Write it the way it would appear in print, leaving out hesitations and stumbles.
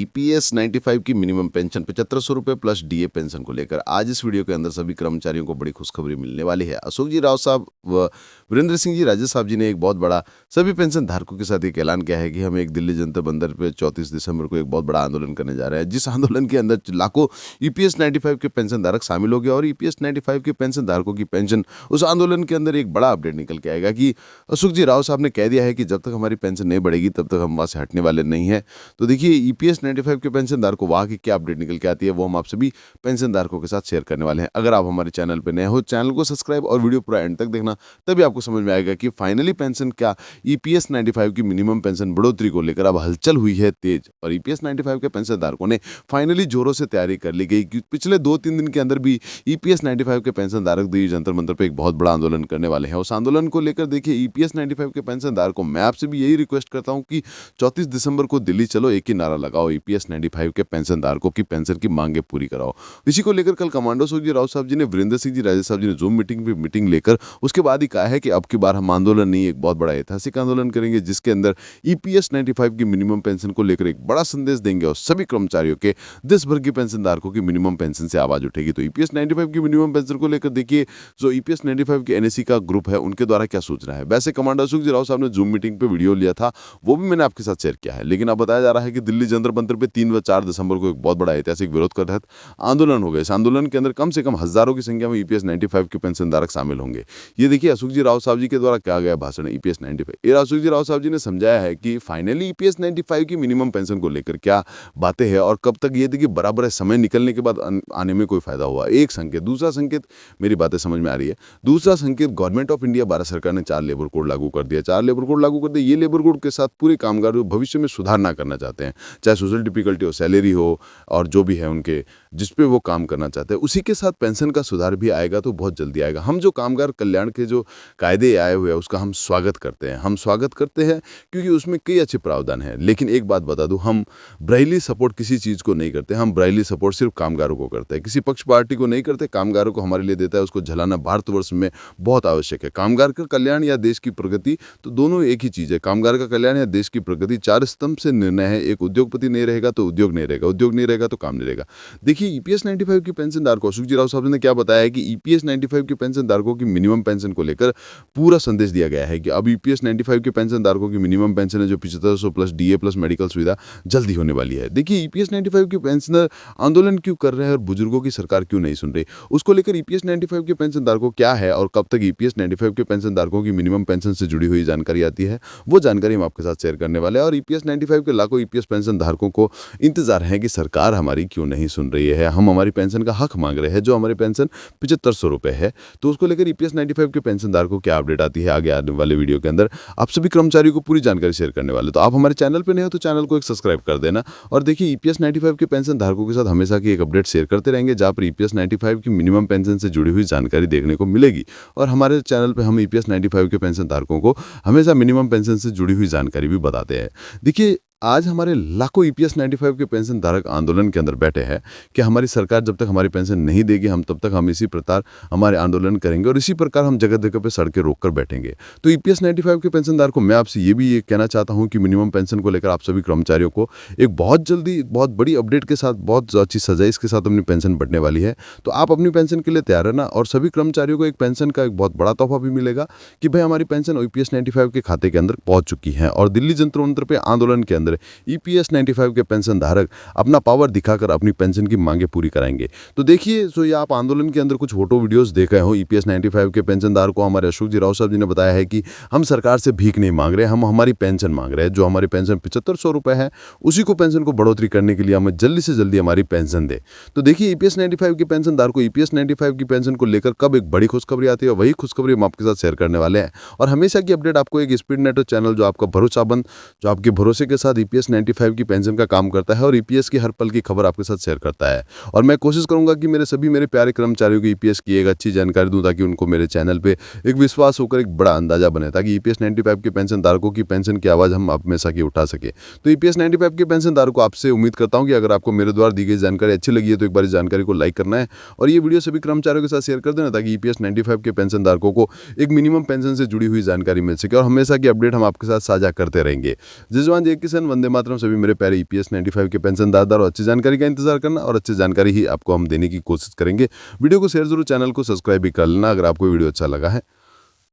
EPS 95 की minimum pension 7500 रुपये plus DA pension को लेकर आज इस वीडियो के अंदर सभी कर्मचारियों को बड़ी खुशखबरी मिलने वाली है। अशोक जी राव साहब व वीरेंद्र सिंह जी राजे साहब जी ने एक बहुत बड़ा सभी पेंशन धारकों के साथ एक ऐलान किया है कि हम एक दिल्ली जनता बंदर पे 34 दिसंबर को एक बहुत बड़ा आंदोलन करने जा रहे हैं, जिस आंदोलन के अंदर लाखों ईपीएस 95 के पेंशन धारक शामिल हो गए और ईपीएस 95 के पेंशन धारकों की पेंशन उस आंदोलन के अंदर एक बड़ा अपडेट निकल के आएगा कि अशोक जी राव साहब ने कह दिया है कि जब तक हमारी पेंशन नहीं बढ़ेगी तब तक हम वहाँ से हटने वाले नहीं हैं। तो देखिए ईपीएस 95 के पेंशनधारकों वहाँ की क्या अपडेट निकल के आती है वो हम आप सभी पेंशनधारकों के साथ शेयर करने वाले हैं। अगर आप हमारे चैनल पर नए हो, चैनल को सब्सक्राइब और वीडियो पूरा एंड तक देखना, तभी आपको समझ में आएगा कि फाइनली पेंशन क्या ईपीएस 95 की मिनिमम पेंशन बढ़ोतरी को लेकर अब हलचल हुई है तेज और ईपीएस 95 के पेंशनधारकों ने फाइनली जोरों से तैयारी कर ली गई कि पिछले 2-3 दिन के अंदर भी ईपीएस 95 के पेंशनधारक दिल्ली जंतर मंतर पर एक बहुत बड़ा आंदोलन करने वाले हैं। उस आंदोलन को लेकर देखिए ईपीएस 95 के पेंशनधारकों मैं आपसे भी यही रिक्वेस्ट करता हूं कि 34 दिसंबर को दिल्ली चलो, एक ही नारा लगाओ, ईपीएस 95 के पेंशनधारकों की पेंशन की मांगे पूरी कराओ। इसी को लेकर कल कमांडो अशोक जी राव साहब जी ने वीरेंद्र सिंह जी राजे साहब जी ने जूम मीटिंग पे मीटिंग लेकर उसके बाद ही कहा है कि अब की बार हम आंदोलन नहीं, एक बहुत बड़ा ऐतिहासिक आंदोलन करेंगे जिसके अंदर ईपीएस 95 की मिनिमम पेंशन को लेकर एक बड़ा संदेश देंगे और सभी कर्मचारियों के देश भर की पेंशनधारकों की मिनिमम पेंशन से आवाज उठेगी। तो ईपीएस 95 की मिनिमम पेंशन को लेकर देखिए जो ईपीएस 95 के एनएससी का ग्रुप है उनके द्वारा क्या सूचना है। वैसे कमांडर अशोक जी राव साहब ने जूम मीटिंग पे वीडियो लिया था, वो भी मैंने आपके साथ शेयर किया है, लेकिन अब बताया जा रहा है कि दिल्ली जंतर मंतर पे 3 व 4 दिसंबर को एक बहुत बड़ा ऐतिहासिक विरोध के तहत आंदोलन होगा। इस आंदोलन के अंदर कम से कम हजारों की संख्या में ईपीएस 95 के पेंशनधारक शामिल होंगे। ये देखिए अशोक जी राव साहब जी के द्वारा कहा गया भाषण ईपीएस 95। ये अशोक जी राव साहब जी ने समझाया है कि फाइनली ईपीएस 95 की मिनिमम पेंशन को लेकर क्या बातें हैं और कब तक ये देखिए बराबर है, समय निकलने के बाद आने में कोई फायदा हुआ। एक संकेत, दूसरा संकेत, मेरी बातें समझ में आ रही है। दूसरा संकेत, गवर्नमेंट ऑफ इंडिया भारत सरकार ने 4 लेबर कोड लागू कर दिया। 4 लेबर कोड लागू कर दिया। ये लेबर कोड के साथ पूरे कामगारों भविष्य में सुधार ना करना चाहते हैं, चाहे सोशल डिफिकल्टी हो, सैलरी हो और जो भी है उनके जिस पे वो काम करना चाहते हैं, उसी के साथ पेंशन का सुधार भी आएगा तो बहुत जल्दी आएगा। हम जो कामगार कल्याण के जो कायदे आए हुए हैं उसका हम स्वागत करते हैं। हम स्वागत करते हैं क्योंकि उसमें कई अच्छे प्रावधान हैं। लेकिन एक बात बता दूं, हम ब्राइली सपोर्ट किसी चीज़ को नहीं करते। हम ब्राइली सपोर्ट सिर्फ कामगारों को करते हैं, किसी पक्ष पार्टी को नहीं करते। कामगारों को हमारे लिए देता है, उसको झलाना भारतवर्ष में बहुत आवश्यक है। कामगार का कल्याण या देश की प्रगति तो दोनों एक ही चीज़ है। कामगार का कल्याण या देश की प्रगति 4 स्तंभ से निर्णय है। एक उद्योगपति नहीं रहेगा तो उद्योग नहीं रहेगा, उद्योग नहीं रहेगा तो काम नहीं रहेगा। देखिए ईपीएस 95 की पेंशनधारकों, अशोक जी राव साहब ने क्या बताया है कि ईपीएस 95 के पेंशनधारकों की मिनिमम पेंशन को लेकर पूरा संदेश दिया गया है कि अब ईपीएस 95 के पेंशनधारकों की मिनिमम पेंशन है जो 7500 प्लस डीए प्लस मेडिकल सुविधा जल्दी होने वाली है। देखिए ईपीएस 95 के पेंशनर आंदोलन क्यों कर रहे हैं और बुजुर्गों की सरकार क्यों नहीं सुन रही, उसको लेकर ईपीएस 95 के पेंशनधारकों क्या है और कब तक ईपीएस 95 के पेंशनधारकों की मिनिमम पेंशन से जुड़ी हुई जानकारी आती है, वो जानकारी हम आपके साथ शेयर करने वाले हैं। और ईपीएस 95 के लाखों ईपीएस पेंशनधारकों को इंतजार है कि सरकार हमारी क्यों नहीं सुन रही है। हम हमारी पेंशन का हक मांग रहे हैं, जो हमारी पेंशन 7500 रुपये है। तो उसको लेकर ईपीएस 95 के पेंशनधारकों को क्या अपडेट आती है आगे आने वाले वीडियो के अंदर आप सभी कर्मचारियों को पूरी जानकारी शेयर करने वाले। तो आप हमारे चैनल पर नहीं हो तो चैनल को एक सब्सक्राइब कर देना और देखिए ईपीएस 95 के पेंशनधारकों के साथ हमेशा की एक अपडेट शेयर करते रहेंगे जहाँ पर ईपीएस 95 की मिनिमम पेंशन से जुड़ी हुई जानकारी देखने को मिलेगी। और हमारे चैनल पर हम ईपीएस 95 के पेंशनधारकों को हमेशा मिनिमम पेंशन से जुड़ी हुई जानकारी भी बताते हैं। देखिए आज हमारे लाखों ईपीएस 95 के पेंशन धारक आंदोलन के अंदर बैठे हैं कि हमारी सरकार जब तक हमारी पेंशन नहीं देगी हम तब तक हम इसी प्रकार हमारे आंदोलन करेंगे और इसी प्रकार हम जगह जगह पे सड़कें रोककर बैठेंगे। तो ईपीएस 95 के पेंशनधारक को मैं आपसे ये कहना चाहता हूं कि मिनिमम पेंशन को लेकर आप सभी कर्मचारियों को एक बहुत जल्दी बहुत बड़ी अपडेट के साथ बहुत अच्छी सजाइश के साथ अपनी पेंशन बढ़ने वाली है। तो आप अपनी पेंशन के लिए तैयार रहना और सभी कर्मचारियों को एक पेंशन का एक बहुत बड़ा तोहफा भी मिलेगा कि भाई हमारी पेंशन ईपीएस 95 के खाते के अंदर पहुंच चुकी है। और दिल्ली जंतर मंतर पे आंदोलन के अंदर ईपीएस 95 के पेंशन धारक अपना पावर दिखाकर अपनी पेंशन की मांगे पूरी कराएंगे। तो देखिए सो ये आप आंदोलन के अंदर कुछ फोटो वीडियोस देख रहे हो। ईपीएस 95 के पेंशन धारक को हमारे अशोक जी राव साहब जी ने बताया है कि हम सरकार से भीख नहीं मांग रहे, हम हमारी पेंशन मांग रहे हैं। जो हमारी पेंशन 7500 रुपये है उसी को पेंशन को बढ़ोतरी करने के लिए हमें जल्दी से जल्दी हमारी पेंशन दे। तो देखिए ईपीएस 95 के पेंशन धारक को ईपीएस 95 की पेंशन को लेकर कब एक बड़ी खुशखबरी आती है, वही खुशखबरी हम आपके साथ शेयर करने वाले हैं। और हमेशा की अपडेट आपको एक स्पीड नेटवर्क चैनल जो आपका भरोसाबंद, जो आपके भरोसे के साथ ईपीएस 95 की पेंशन का काम करता है और ईपीएस की हर पल की खबर आपके साथ शेयर करता है। और मैं कोशिश करूंगा कि मेरे प्यारे कर्मचारियों को ईपीएस की एक अच्छी जानकारी दूं ताकि उनको मेरे चैनल पे एक विश्वास होकर एक बड़ा अंदाजा बने, ताकि ईपीएस 95 के पेंशन धारकों की पेंशन की आवाज़ हम हमेशा की उठा सके। तो ईपीएस 95 के पेंशन धारकों को आपसे उम्मीद करता हूं कि अगर आपको मेरे द्वारा दी गई जानकारी अच्छी लगी है तो एक बार इस जानकारी को लाइक करना है और ये वीडियो सभी कर्मचारियों के साथ शेयर कर देना ताकि ईपीएस 95 के पेंशन धारकों को एक मिनिमम पेंशन से जुड़ी हुई जानकारी मिल सके और हमेशा की अपडेट हम आपके साथ साझा करते रहेंगे। जय जवान जय किसान, वंदे मातरम। सभी मेरे प्यारे ईपीएस 95 के पेंशनदार और अच्छी जानकारी का इंतजार करना, और अच्छी जानकारी ही आपको हम देने की कोशिश करेंगे। वीडियो को शेयर जरूर, चैनल को सब्सक्राइब भी कर लेना अगर आपको वीडियो अच्छा लगा है।